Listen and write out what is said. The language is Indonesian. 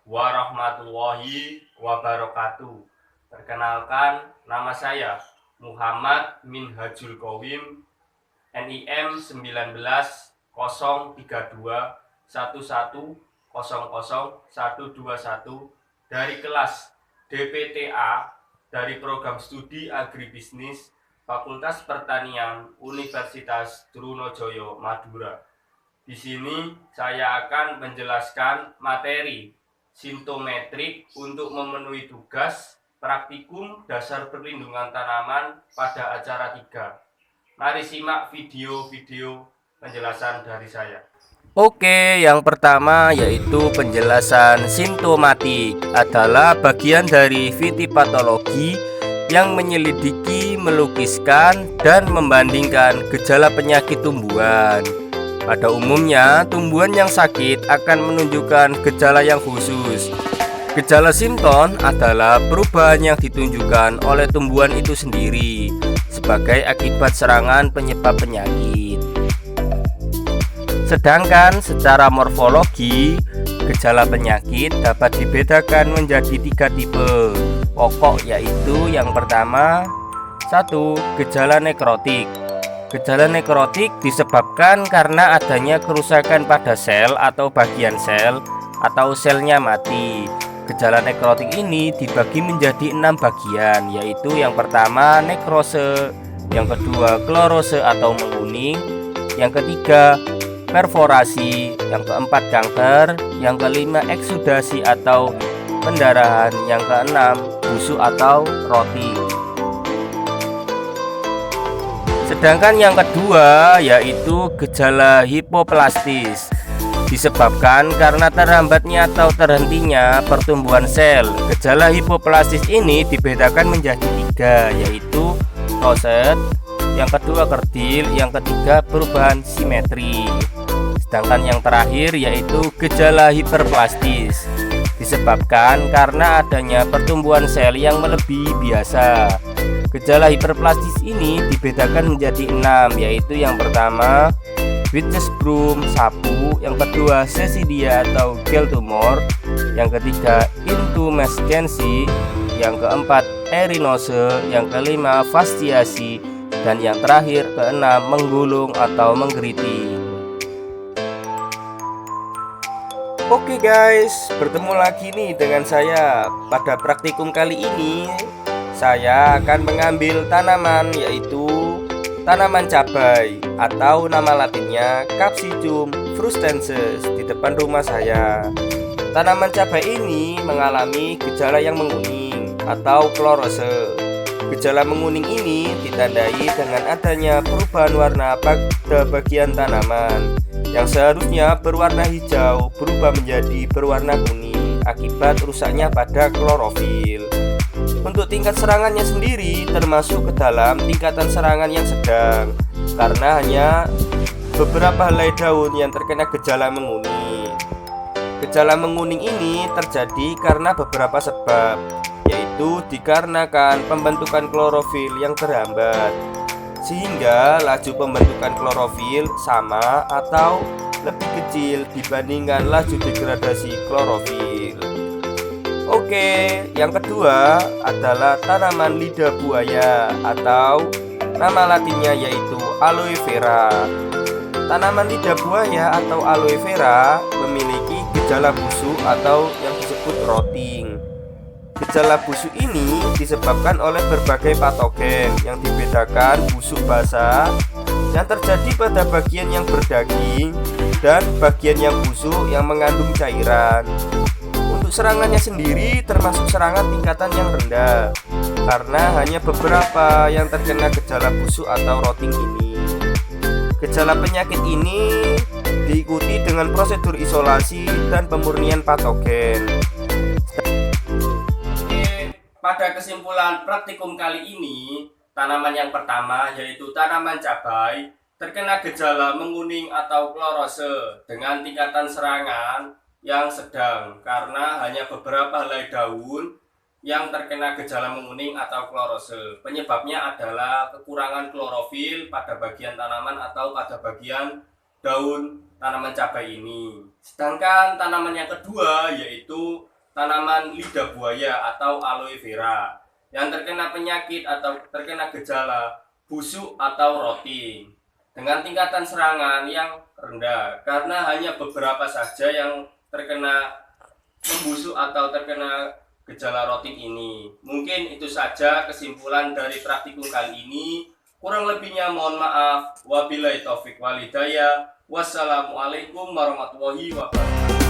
warahmatullahi wabarakatuh. Perkenalkan, nama saya Muhammad Minhajul Qawim, NIM 19+03211000121 dari kelas DPTA dari program studi agribisnis Fakultas Pertanian Universitas Trunojoyo Madura. Di sini saya akan menjelaskan materi sintometrik untuk memenuhi tugas praktikum dasar perlindungan tanaman pada acara 3. Mari simak video-video penjelasan dari saya. Oke, yang pertama yaitu penjelasan sintomatik adalah bagian dari fitopatologi yang menyelidiki, melukiskan, dan membandingkan gejala penyakit tumbuhan. Pada umumnya, tumbuhan yang sakit akan menunjukkan gejala yang khusus. Gejala simptom adalah perubahan yang ditunjukkan oleh tumbuhan itu sendiri sebagai akibat serangan penyebab penyakit. Sedangkan secara morfologi, gejala penyakit dapat dibedakan menjadi 3 tipe pokok, yaitu yang pertama, 1. Gejala nekrotik. Gejala nekrotik disebabkan karena adanya kerusakan pada sel atau bagian sel atau selnya mati. Gejala nekrotik ini dibagi menjadi 6 bagian, yaitu yang pertama nekrose, yang kedua klorose atau menguning, yang ketiga perforasi, yang keempat kanker, yang kelima eksudasi atau pendarahan, yang keenam busuk atau roti. Sedangkan yang kedua yaitu gejala hipoplastis, disebabkan karena terhambatnya atau terhentinya pertumbuhan sel. Gejala hipoplastis ini dibedakan menjadi 3, yaitu roset, yang kedua kerdil, yang ketiga perubahan simetri. Sedangkan yang terakhir yaitu gejala hiperplastis, disebabkan karena adanya pertumbuhan sel yang melebihi biasa. Gejala hiperplastis ini dibedakan menjadi 6, yaitu yang pertama Witchesbrum sapu, yang kedua Cecidia atau gel tumor, yang ketiga intumescensi, yang keempat erinose, yang kelima fastiasi, dan yang terakhir keenam menggulung atau menggeriting. Oke guys, bertemu lagi nih dengan saya. Pada praktikum kali ini saya akan mengambil tanaman, yaitu tanaman cabai atau nama latinnya Capsicum frustensis di depan rumah saya. Tanaman cabai ini mengalami gejala yang menguning atau klorose. Gejala menguning ini ditandai dengan adanya perubahan warna pada bagian tanaman yang seharusnya berwarna hijau berubah menjadi berwarna kuning akibat rusaknya pada klorofil. Untuk tingkat serangannya sendiri termasuk ke dalam tingkatan serangan yang sedang, karena hanya beberapa helai daun yang terkena gejala menguning. Gejala menguning ini terjadi karena beberapa sebab, yaitu dikarenakan pembentukan klorofil yang terhambat, sehingga laju pembentukan klorofil sama atau lebih kecil dibandingkan laju degradasi klorofil. Oke, yang kedua adalah tanaman lidah buaya atau nama latinnya yaitu aloe vera. Tanaman lidah buaya atau aloe vera memiliki gejala busuk atau yang disebut rotting. Gejala busuk ini disebabkan oleh berbagai patogen yang dibedakan busuk basah yang terjadi pada bagian yang berdaging dan bagian yang busuk yang mengandung cairan. Untuk serangannya sendiri termasuk serangan tingkatan yang rendah, karena hanya beberapa yang terkena gejala busuk atau rotting ini. Gejala penyakit ini diikuti dengan prosedur isolasi dan pemurnian patogen. Pada kesimpulan praktikum kali ini, tanaman yang pertama yaitu tanaman cabai terkena gejala menguning atau klorose dengan tingkatan serangan yang sedang karena hanya beberapa helai daun yang terkena gejala menguning atau klorose. Penyebabnya adalah kekurangan klorofil pada bagian tanaman atau pada bagian daun tanaman cabai ini. Sedangkan tanaman yang kedua yaitu tanaman lidah buaya atau aloe vera yang terkena penyakit atau terkena gejala busuk atau rotting dengan tingkatan serangan yang rendah, karena hanya beberapa saja yang terkena membusuk atau terkena gejala rotting ini. Mungkin itu saja kesimpulan dari praktikum kali ini. Kurang lebihnya mohon maaf. Wabillahi taufik wal hidayah. Wassalamualaikum warahmatullahi wabarakatuh.